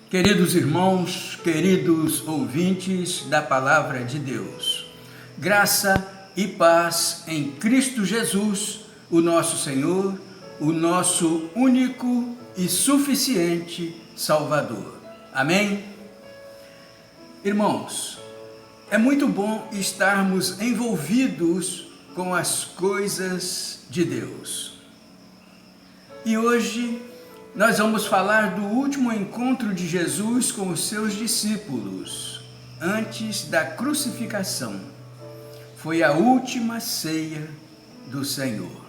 Queridos irmãos, queridos ouvintes da Palavra de Deus, graça e paz em Cristo Jesus, o nosso Senhor, o nosso único e suficiente Salvador. Amém? Irmãos, é muito bom estarmos envolvidos com as coisas de Deus. E hoje nós vamos falar do último encontro de Jesus com os seus discípulos, antes da crucificação. Foi a última ceia do Senhor.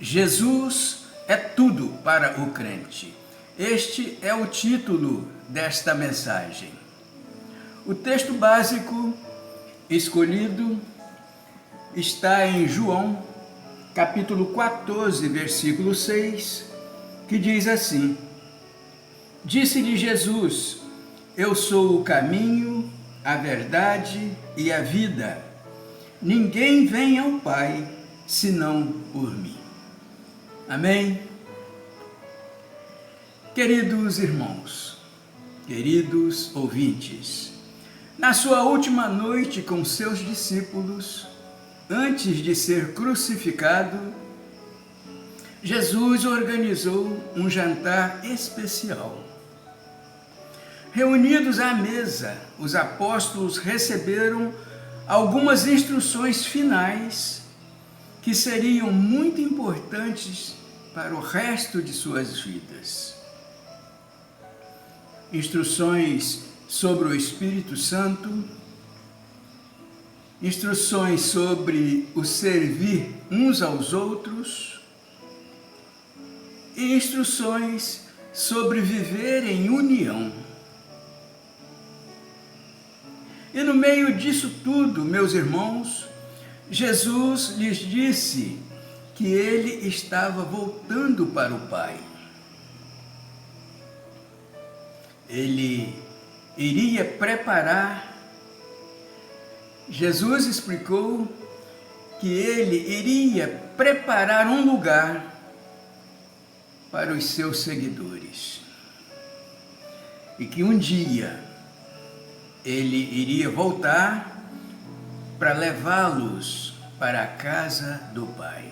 Jesus é tudo para o crente. Este é o título desta mensagem. O texto básico escolhido está em João, capítulo 14, versículo 6, que diz assim: Disse-lhe Jesus: Eu sou o caminho, a verdade e a vida. Ninguém vem ao Pai senão por mim. Amém? Queridos irmãos, queridos ouvintes, na sua última noite com seus discípulos, antes de ser crucificado, Jesus organizou um jantar especial. Reunidos à mesa, os apóstolos receberam algumas instruções finais que seriam muito importantes para o resto de suas vidas. Instruções sobre o Espírito Santo, instruções sobre o servir uns aos outros e instruções sobre viver em união. E no meio disso tudo, meus irmãos, Jesus lhes disse que ele estava voltando para o Pai. Ele iria preparar. Jesus explicou que ele iria preparar um lugar para os seus seguidores e que um dia ele iria voltar para levá-los para a casa do Pai.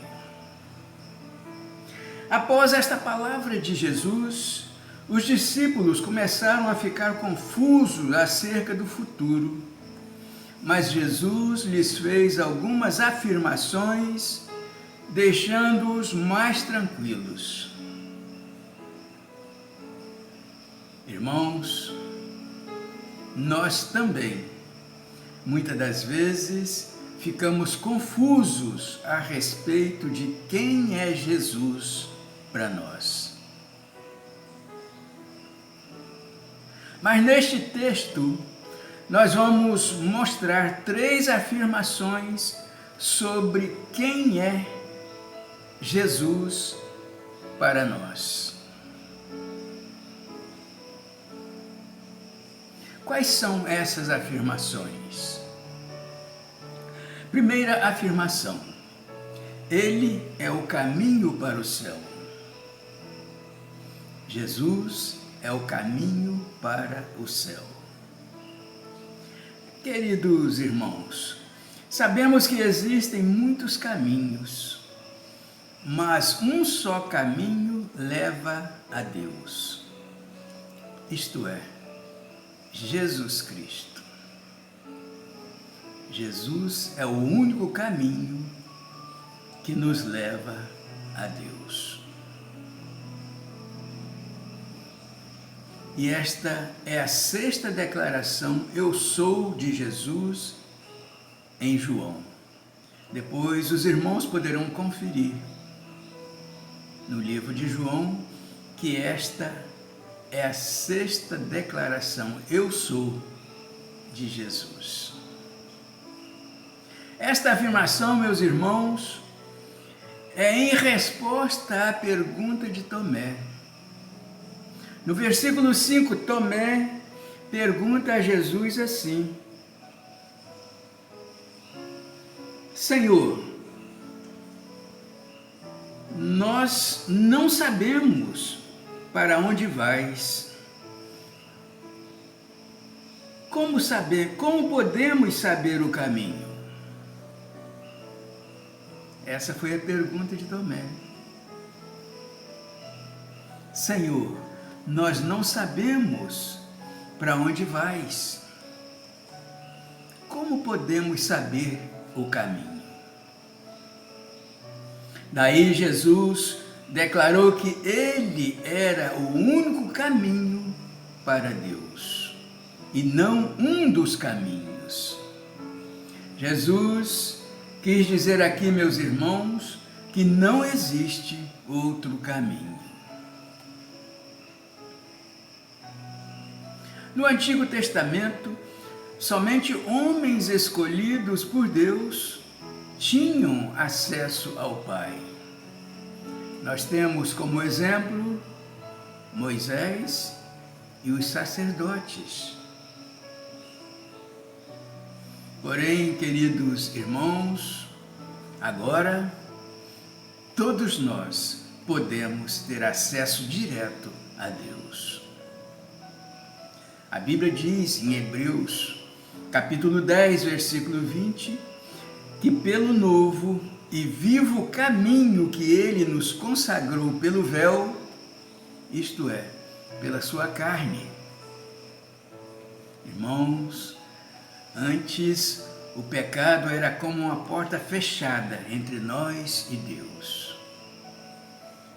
Após esta palavra de Jesus, os discípulos começaram a ficar confusos acerca do futuro, mas Jesus lhes fez algumas afirmações, deixando-os mais tranquilos. Irmãos, nós também, muitas das vezes, ficamos confusos a respeito de quem é Jesus para nós. Mas neste texto, nós vamos mostrar 3 afirmações sobre quem é Jesus para nós. Quais são essas afirmações? Primeira afirmação: Ele é o caminho para o céu. Jesus é o caminho para o céu. Queridos irmãos, sabemos que existem muitos caminhos, mas um só caminho leva a Deus. Isto é, Jesus Cristo. Jesus é o único caminho que nos leva a Deus. E esta é a 6ª declaração, eu sou de Jesus, em João. Depois os irmãos poderão conferir no livro de João que esta é a 6ª declaração, eu sou de Jesus. Esta afirmação, meus irmãos, é em resposta à pergunta de Tomé. No versículo 5, Tomé pergunta a Jesus assim: Senhor, nós não sabemos para onde vais? Como podemos saber o caminho? Essa foi a pergunta de Tomé. Senhor, nós não sabemos para onde vais. Como podemos saber o caminho? Daí Jesus declarou que Ele era o único caminho para Deus e não um dos caminhos. Jesus quis dizer aqui, meus irmãos, que não existe outro caminho. No Antigo Testamento, somente homens escolhidos por Deus tinham acesso ao Pai. Nós temos como exemplo Moisés e os sacerdotes. Porém, queridos irmãos, agora todos nós podemos ter acesso direto a Deus. A Bíblia diz em Hebreus, capítulo 10, versículo 20, que pelo novo e vivo caminho que Ele nos consagrou pelo véu, isto é, pela sua carne. Irmãos, antes o pecado era como uma porta fechada entre nós e Deus.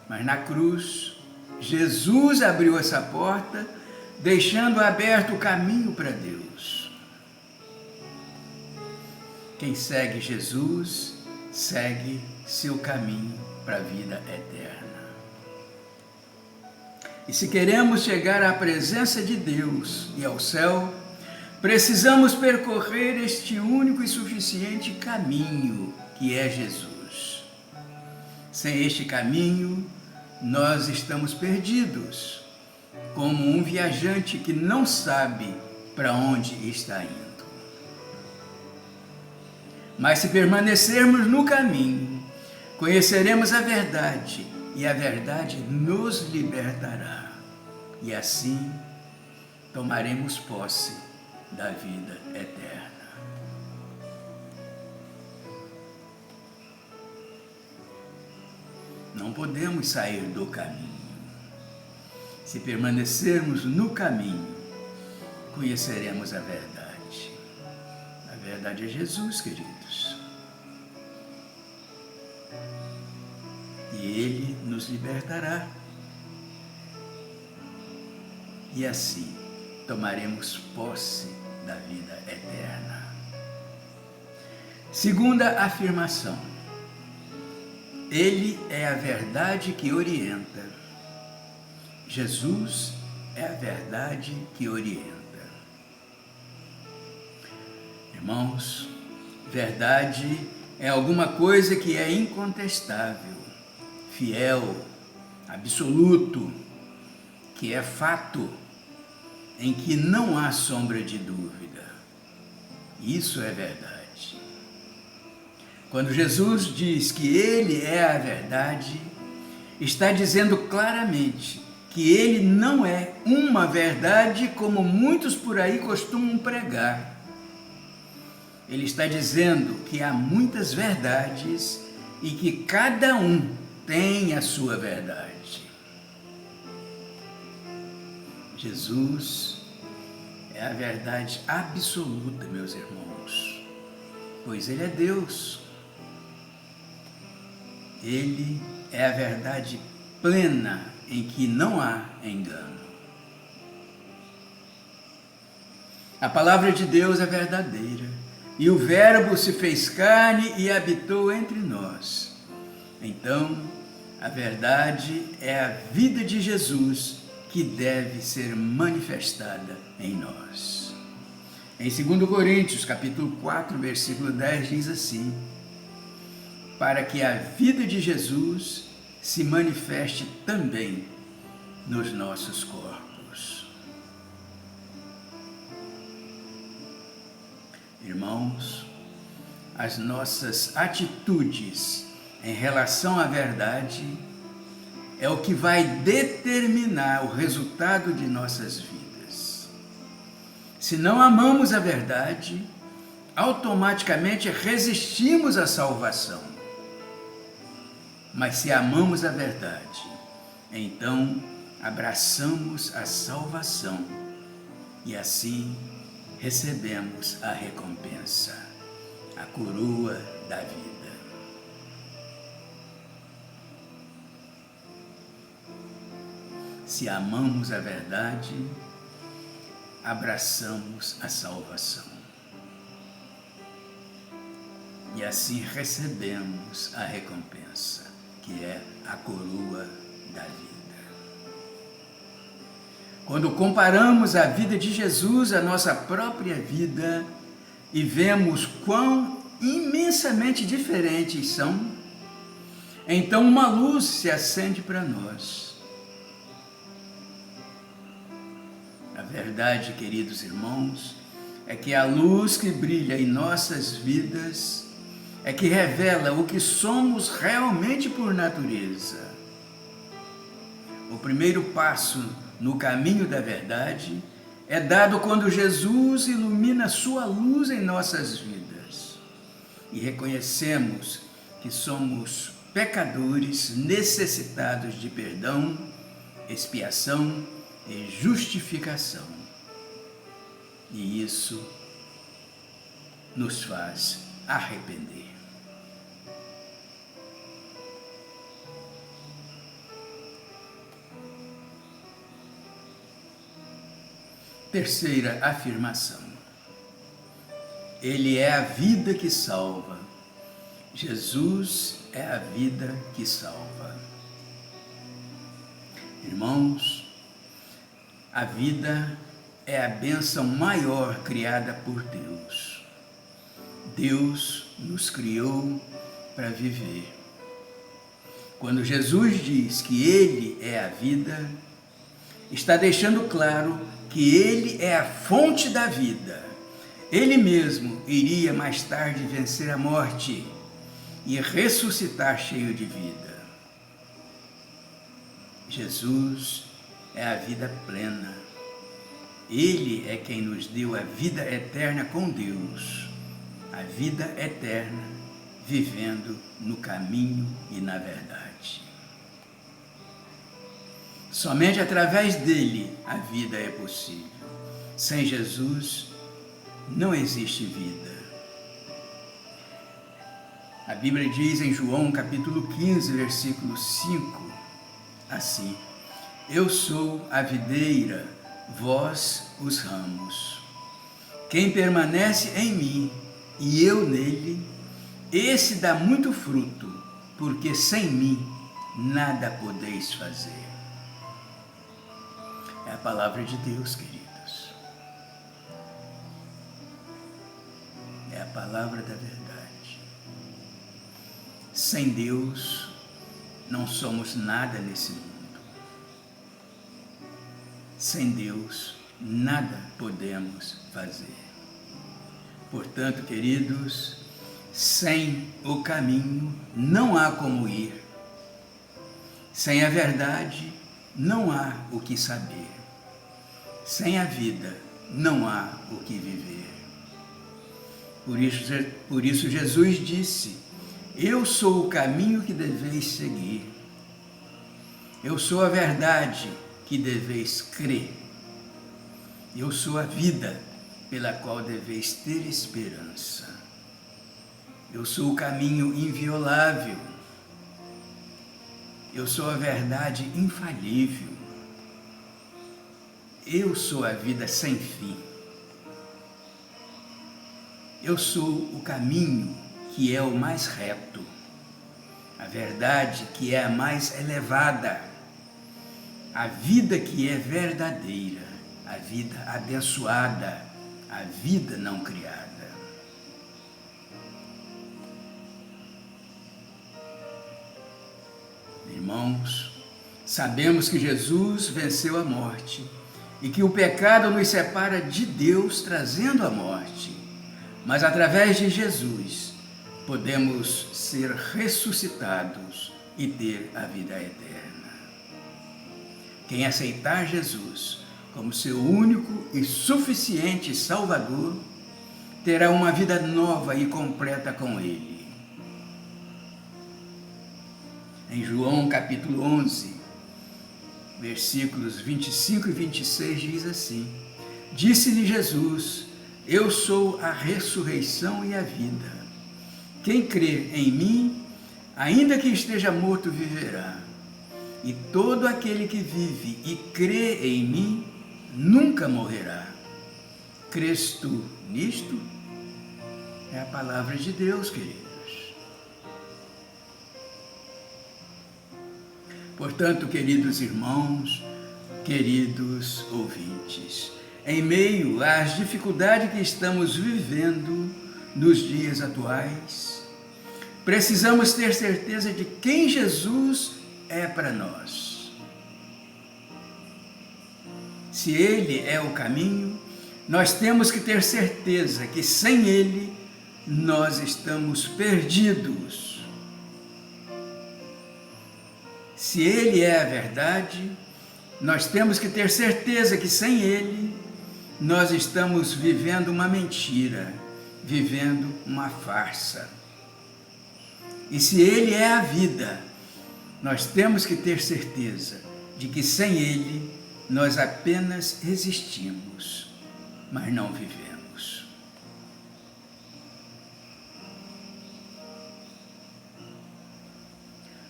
Mas na cruz, Jesus abriu essa porta, deixando aberto o caminho para Deus. Quem segue Jesus, segue seu caminho para a vida eterna. E se queremos chegar à presença de Deus e ao céu, precisamos percorrer este único e suficiente caminho que é Jesus. Sem este caminho, nós estamos perdidos, como um viajante que não sabe para onde está indo. Mas se permanecermos no caminho, conheceremos a verdade, e a verdade nos libertará. E assim tomaremos posse da vida eterna. Não podemos sair do caminho. Se permanecermos no caminho, conheceremos a verdade. A verdade é Jesus, queridos. E Ele nos libertará. E assim tomaremos posse da vida eterna. Segunda afirmação. Ele é a verdade que orienta. Jesus é a verdade que orienta. Irmãos, verdade é alguma coisa que é incontestável, fiel, absoluto, que é fato, em que não há sombra de dúvida. Isso é verdade. Quando Jesus diz que Ele é a verdade, está dizendo claramente que Ele não é uma verdade como muitos por aí costumam pregar. Ele está dizendo que há muitas verdades e que cada um tem a sua verdade. Jesus é a verdade absoluta, meus irmãos, pois Ele é Deus. Ele é a verdade plena em que não há engano. A palavra de Deus é verdadeira. E o Verbo se fez carne e habitou entre nós. Então, a verdade é a vida de Jesus que deve ser manifestada em nós. Em 2 Coríntios, capítulo 4, versículo 10, diz assim: para que a vida de Jesus se manifeste também nos nossos corpos. Irmãos, as nossas atitudes em relação à verdade é o que vai determinar o resultado de nossas vidas. Se não amamos a verdade, automaticamente resistimos à salvação. Mas se amamos a verdade, então abraçamos a salvação e assim recebemos a recompensa, a coroa da vida. Se amamos a verdade, abraçamos a salvação. E assim recebemos a recompensa, que é a coroa da vida. Quando comparamos a vida de Jesus à nossa própria vida e vemos quão imensamente diferentes são, então uma luz se acende para nós. A verdade, queridos irmãos, é que a luz que brilha em nossas vidas é que revela o que somos realmente por natureza. O primeiro passo no caminho da verdade é dado quando Jesus ilumina sua luz em nossas vidas e reconhecemos que somos pecadores necessitados de perdão, expiação e justificação. E isso nos faz arrepender. Terceira afirmação. Ele é a vida que salva. Jesus é a vida que salva. Irmãos, a vida é a bênção maior criada por Deus. Deus nos criou para viver. Quando Jesus diz que Ele é a vida, está deixando claro que Ele é a fonte da vida. Ele mesmo iria mais tarde vencer a morte e ressuscitar cheio de vida. Jesus é a vida plena. Ele é quem nos deu a vida eterna com Deus, a vida eterna vivendo no caminho e na verdade. Somente através dele a vida é possível. Sem Jesus não existe vida. A Bíblia diz em João capítulo 15, versículo 5, assim: Eu sou a videira, vós os ramos. Quem permanece em mim e eu nele, esse dá muito fruto, porque sem mim nada podeis fazer. É a palavra de Deus, queridos. É a palavra da verdade. Sem Deus, não somos nada nesse mundo. Sem Deus, nada podemos fazer. Portanto, queridos, sem o caminho não há como ir. Sem a verdade não há o que saber. Sem a vida não há o que viver. Por isso Jesus disse: Eu sou o caminho que deveis seguir. Eu sou a verdade que deveis crer. Eu sou a vida pela qual deveis ter esperança. Eu sou o caminho inviolável. Eu sou a verdade infalível. Eu sou a vida sem fim. Eu sou o caminho que é o mais reto, a verdade que é a mais elevada, a vida que é verdadeira, a vida abençoada, a vida não criada. Irmãos, sabemos que Jesus venceu a morte e que o pecado nos separa de Deus, trazendo a morte. Mas através de Jesus podemos ser ressuscitados e ter a vida eterna. Quem aceitar Jesus como seu único e suficiente Salvador, terá uma vida nova e completa com Ele. Em João capítulo 11, versículos 25 e 26 diz assim: Disse-lhe Jesus: Eu sou a ressurreição e a vida. Quem crê em mim, ainda que esteja morto, viverá. E todo aquele que vive e crê em mim, nunca morrerá. Crês tu nisto? É a palavra de Deus, queridos. Portanto, queridos irmãos, queridos ouvintes, em meio às dificuldades que estamos vivendo nos dias atuais, precisamos ter certeza de quem Jesus é para nós. Se Ele é o caminho, nós temos que ter certeza que sem Ele nós estamos perdidos. Se Ele é a verdade, nós temos que ter certeza que sem Ele nós estamos vivendo uma mentira, vivendo uma farsa. E se Ele é a vida, nós temos que ter certeza de que sem Ele nós apenas existimos, mas não vivemos.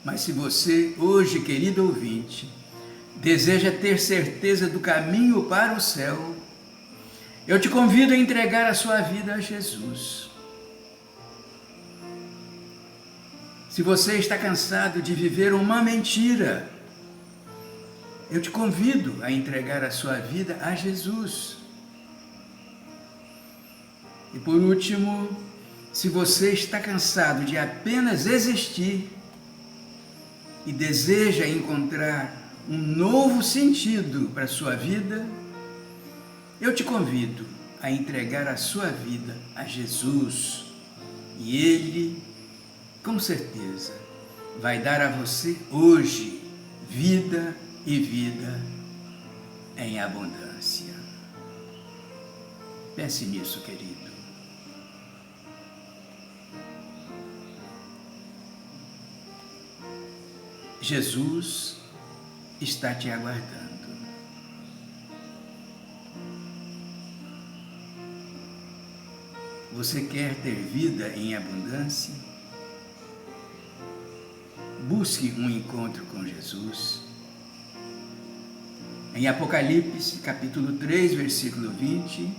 Mas se você, hoje, querido ouvinte, deseja ter certeza do caminho para o céu, eu te convido a entregar a sua vida a Jesus. Se você está cansado de viver uma mentira, eu te convido a entregar a sua vida a Jesus. E por último, se você está cansado de apenas existir e deseja encontrar um novo sentido para a sua vida, eu te convido a entregar a sua vida a Jesus. E Ele, com certeza, vai dar a você hoje vida e vida em abundância. Pense nisso, querido. Jesus está te aguardando. Você quer ter vida em abundância? Busque um encontro com Jesus. Em Apocalipse, capítulo 3, versículo 20,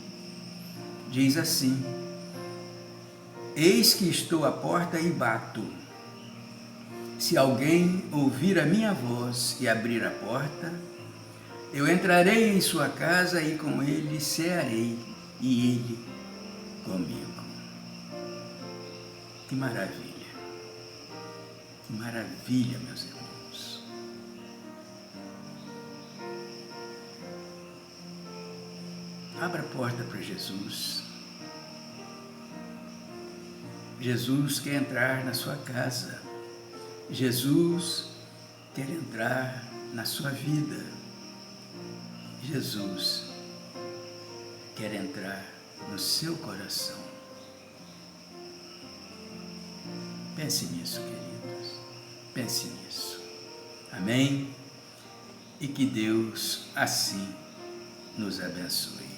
diz assim: Eis que estou à porta e bato. Se alguém ouvir a minha voz e abrir a porta, eu entrarei em sua casa e com ele cearei, e ele comigo. Que maravilha! Que maravilha, meus irmãos! Abra a porta para Jesus. Jesus quer entrar na sua casa. Jesus quer entrar na sua vida. Jesus quer entrar no seu coração. Pense nisso, queridos. Pense nisso. Amém? E que Deus assim nos abençoe.